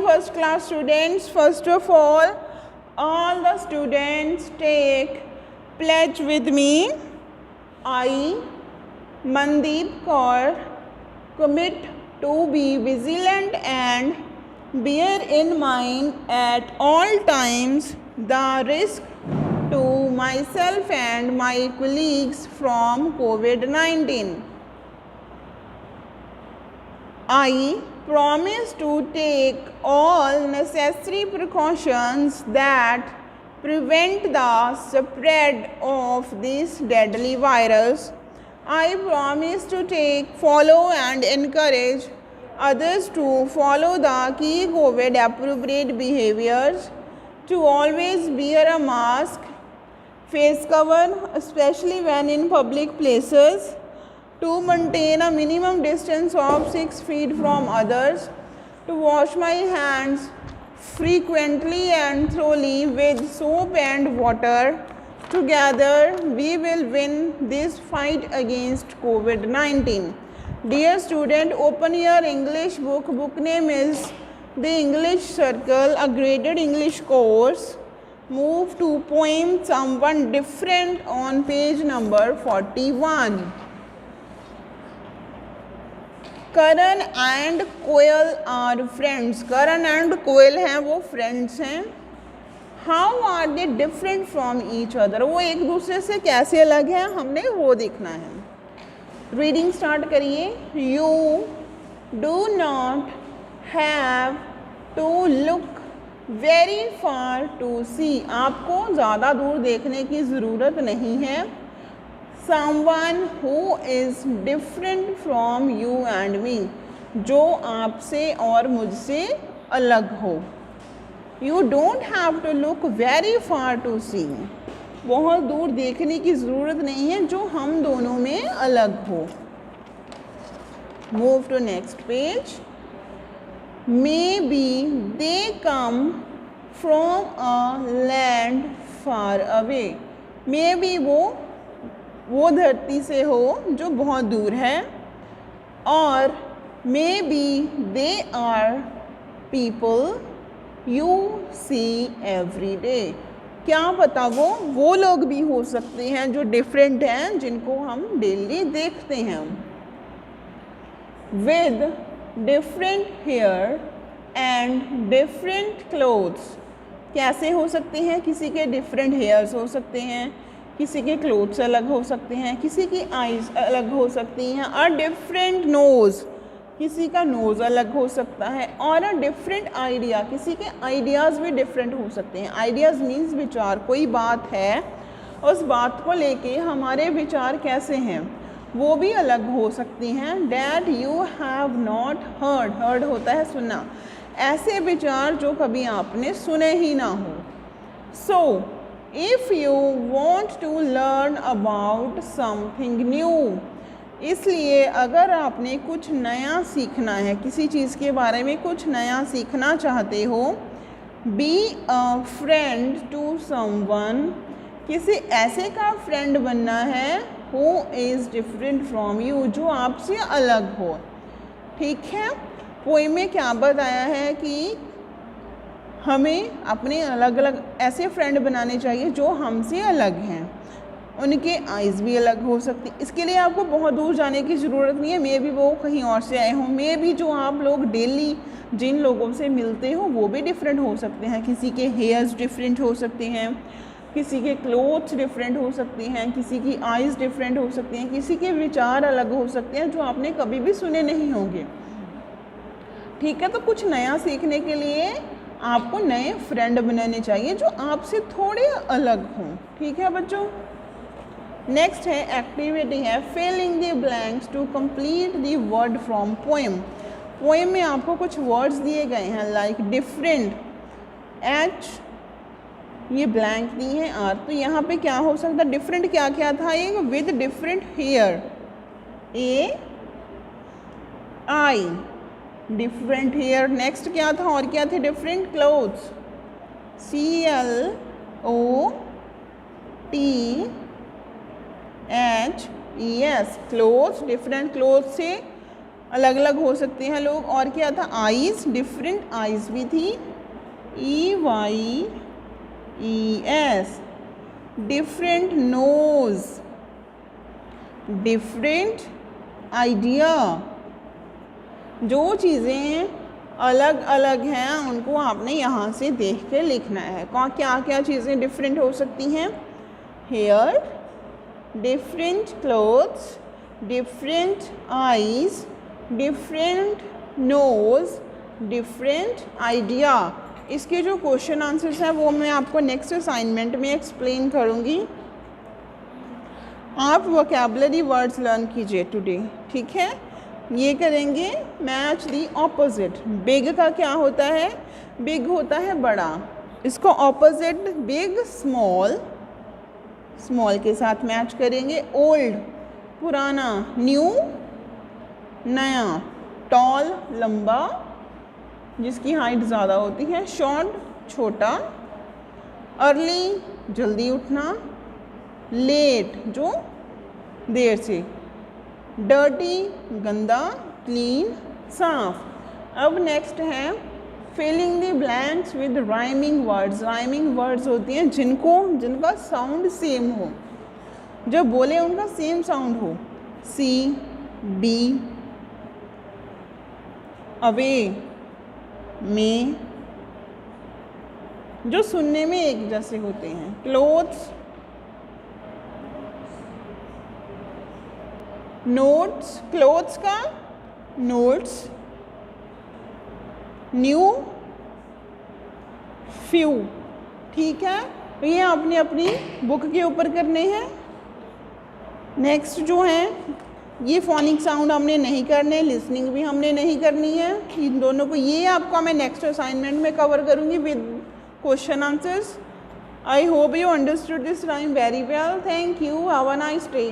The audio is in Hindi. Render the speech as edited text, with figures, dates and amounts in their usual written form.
First class students, first of all the students take pledge with me. I, Mandeep Kaur, commit to be vigilant and bear in mind at all times the risk to myself and my colleagues from COVID-19. I promise to take all necessary precautions that prevent the spread of this deadly virus. I promise to follow and encourage others to follow the key COVID appropriate behaviors, to always wear a mask, face cover, especially when in public places, to maintain a minimum distance of 6 feet from others, to wash my hands frequently and thoroughly with soap and water. Together we will win this fight against COVID-19. Dear student, open your English book. Book name is The English Circle, a graded English course. Move to poem Someone Different on page number 41. Karan and Koel are friends. Karan and Koel हैं वो friends हैं. How are they different from each other? वो एक दूसरे से कैसे अलग हैं हमने वो देखना है. Reading start करिए. You do not have to look very far to see. आपको ज़्यादा दूर देखने की ज़रूरत नहीं है. Someone who is different from you and me, जो आपसे और मुझसे अलग हो. You don't have to look very far to see. बहुत दूर देखने की ज़रूरत नहीं है जो हम दोनों में अलग हो. Move to next page. Maybe they come from a land far away. Maybe वो धरती से हो जो बहुत दूर है. और maybe they are people you see every day. क्या पता वो लोग भी हो सकते हैं जो डिफरेंट हैं जिनको हम डेली देखते हैं. With different hair and different clothes. कैसे हो सकते हैं? किसी के डिफरेंट हेयर्स हो सकते हैं, किसी के क्लोथ्स अलग हो सकते हैं, किसी की आईज अलग हो सकती हैं. और डिफरेंट नोज़, किसी का नोज़ अलग हो सकता है. और अ डिफरेंट आइडिया, किसी के आइडियाज़ भी डिफरेंट हो सकते हैं. आइडियाज़ मीन्स विचार. कोई बात है, उस बात को लेके हमारे विचार कैसे हैं वो भी अलग हो सकती हैं. That you have not heard. Heard होता है सुनना. ऐसे विचार जो कभी आपने सुने ही ना हो. So if you want to learn about something new, इसलिए अगर आपने कुछ नया सीखना है, किसी चीज़ के बारे में कुछ नया सीखना चाहते हो. Be a friend to someone, किसी ऐसे का फ्रेंड बनना है who is different from you, जो आपसे अलग हो. ठीक है. पोएम में क्या बताया है कि हमें अपने अलग अलग ऐसे फ्रेंड बनाने चाहिए जो हमसे अलग हैं. उनके आइज़ भी अलग हो सकती. इसके लिए आपको बहुत दूर जाने की ज़रूरत नहीं है. मे भी वो कहीं और से आए हों. मे भी जो आप लोग डेली जिन लोगों से मिलते हो वो भी डिफरेंट हो सकते हैं. किसी के हेयर्स डिफरेंट हो सकते हैं, किसी के क्लोथ्स डिफरेंट हो सकती हैं, किसी की आइज़ डिफरेंट हो सकती हैं, किसी के विचार अलग हो सकते हैं जो आपने कभी भी सुने नहीं होंगे. ठीक है. तो कुछ नया सीखने के लिए आपको नए फ्रेंड बनाने चाहिए जो आपसे थोड़े अलग हों. ठीक है बच्चों. नेक्स्ट है एक्टिविटी है fill in the blanks to complete the word from poem. Poem में आपको कुछ वर्ड्स दिए गए हैं लाइक डिफरेंट, एच, ये ब्लैंक दी है आर. तो यहाँ पे क्या हो सकता है? डिफरेंट क्या क्या था? ये with different hair, A I, different hair. Next क्या था और क्या थे? Different clothes, CLOTH, HES, clothes. Different clothes से अलग अलग हो सकते हैं लोग। और क्या था, आईज, डिफरेंट आईज भी थी, EYES। Different nose, different idea. जो चीज़ें अलग अलग हैं उनको आपने यहाँ से देख के लिखना है। क्या क्या चीज़ें डिफरेंट हो सकती हैं, hair, different clothes, different eyes, different nose, different idea. इसके जो क्वेश्चन आंसर्स हैं वो मैं आपको नेक्स्ट असाइनमेंट में एक्सप्लेन करूँगी। आप वोकैबुलरी वर्ड्स लर्न कीजिए टुडे, ठीक है। ये करेंगे मैच दी ऑपोजिट। बिग का क्या होता है, बिग होता है बड़ा, इसको ऑपोजिट बिग स्मॉल, स्मॉल के साथ मैच करेंगे। ओल्ड पुराना, न्यू नया, टॉल लंबा जिसकी हाइट ज़्यादा होती है, शॉर्ट छोटा, अर्ली जल्दी उठना, लेट जो देर से, डर्टी गंदा, क्लीन साफ। अब नेक्स्ट है filling the blanks with rhyming words. Rhyming words होती हैं जिनका साउंड सेम हो, जब बोले उनका सेम साउंड हो। सी, बी, अवे, में, जो सुनने में एक जैसे होते हैं। क्लोथ्स, नोट्स, क्लोथ्स का नोट्स, न्यू, फ्यू, ठीक है। तो ये आपने अपनी बुक के ऊपर करने हैं। नेक्स्ट जो है ये फोनिक साउंड हमने नहीं करने, लिसनिंग भी हमने नहीं करनी है। इन दोनों को ये आपका मैं नेक्स्ट असाइनमेंट में कवर करूँगी with question answers. I hope you understood this rhyme very well. Thank you, have a nice day.